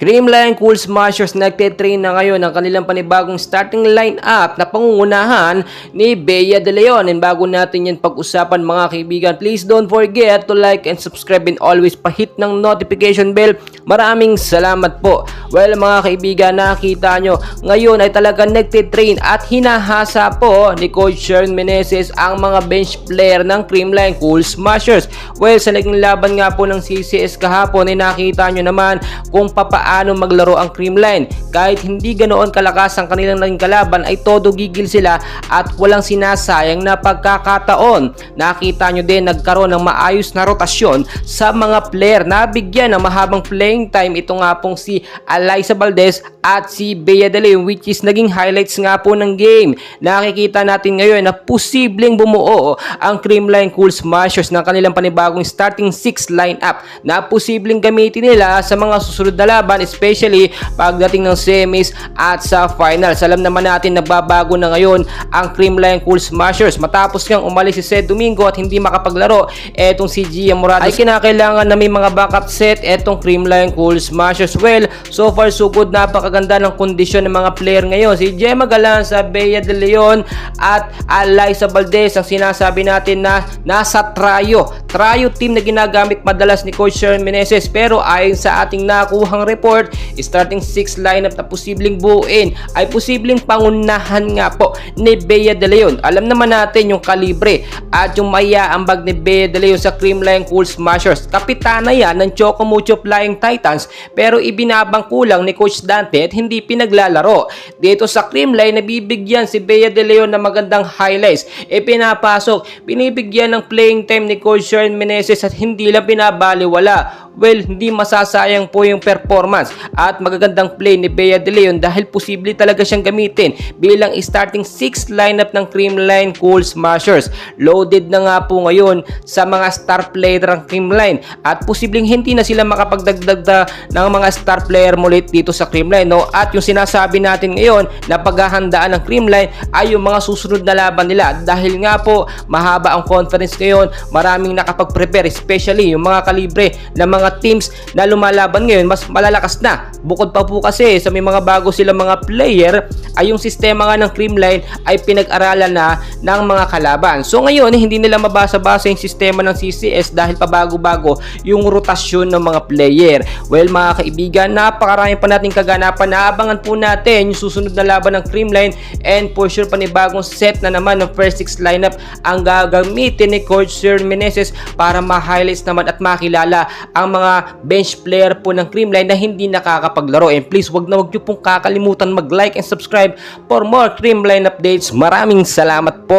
Creamline Cool Smashers nagte-train na ngayon ang kanilang panibagong starting lineup na pangungunahan ni Bea De Leon. And bago natin yan pag-usapan mga kaibigan, please don't forget to like and subscribe and always pa-hit ng notification bell. Maraming salamat po. Well mga kaibigan, nakita nyo, ngayon ay talagang nagte-train at hinahasa po ni Coach Sherwin Meneses ang mga bench player ng Creamline Cool Smashers. Well, sa naging laban nga po ng CCS kahapon ay nakita nyo naman kung paano maglaro ang Creamline. Kahit hindi ganoon kalakas ang kanilang naging kalaban ay todo gigil sila at walang sinasayang na pagkakataon. Nakita nyo din nagkaroon ng maayos na rotasyon sa mga player na bigyan ng mahabang playing time. Ito nga pong si Alyssa Valdez at si Bea De Leon, which is naging highlights nga po ng game. Nakikita natin ngayon na posibleng bumuo ang Creamline Cool Smashers ng kanilang panibagong starting 6 lineup na posibleng gamitin nila sa mga susunod na laban, especially pagdating ng semis at sa finals. Alam naman natin nagbabago na ngayon ang Creamline Cool Smashers matapos ngang umalis si Seth Domingo at hindi makapaglaro. Etong si Gia Morados ay kinakailangan na may mga backup set etong Creamline Cool Smashers. Well, so far so good, napakaganda ng kondisyon ng mga player ngayon. Si Gemma Galanza, Bea De Leon at Alyssa Valdez ang sinasabi natin na nasa trio team na ginagamit madalas ni Coach Sherwin Meneses, pero ayon sa ating nakuhang report, starting 6 lineup na posibleng buuin ay posibleng pangunahan nga po ni Bea De Leon. Alam naman natin yung kalibre at yung maiaambag ni Bea De Leon sa Creamline Cool Smashers. Kapitana yan ng Chocomucho Flying Titans, pero ibinabang kulang ni Coach Dante at hindi pinaglalaro. Dito sa Creamline, nabibigyan si Bea De Leon ng magandang highlights. Pinapasok, binibigyan ng playing time ni Coach Sherwin Meneses at hindi lang pinabaliwala. Well, hindi masasayang po yung performance at magagandang play ni Bea De Leon dahil posible talaga siyang gamitin bilang starting 6 lineup ng Creamline Cool Smashers. Loaded na nga po ngayon sa mga star player ng Creamline at posibleng hindi na sila makapagdagdag ng mga star player mulit dito sa Creamline, no? At yung sinasabi natin ngayon na paghahandaan ng Creamline ay yung mga susunod na laban nila dahil nga po mahaba ang conference ngayon, maraming nakapag-prepare, especially yung mga kalibre na mga teams na lumalaban ngayon mas malalakas na. Bukod pa po kasi sa may mga bago silang mga player ay yung sistema nga ng Creamline ay pinag-aralan na ng mga kalaban. So ngayon hindi nila mabasa-basa yung sistema ng CCS dahil pabago-bago yung rotasyon ng mga player. Well mga kaibigan, napakarami pa nating kaganapan. Naabangan po natin yung susunod na laban ng Creamline and for sure panibagong set na naman ng first 6 lineup ang gagamitin ni Coach Sherwin Meneses para ma-highlights naman at makilala ang mga bench player po ng Creamline na hindi nakakapaglaro. And please wag niyo pong kakalimutan mag-like and subscribe for more Creamline updates. Maraming salamat po.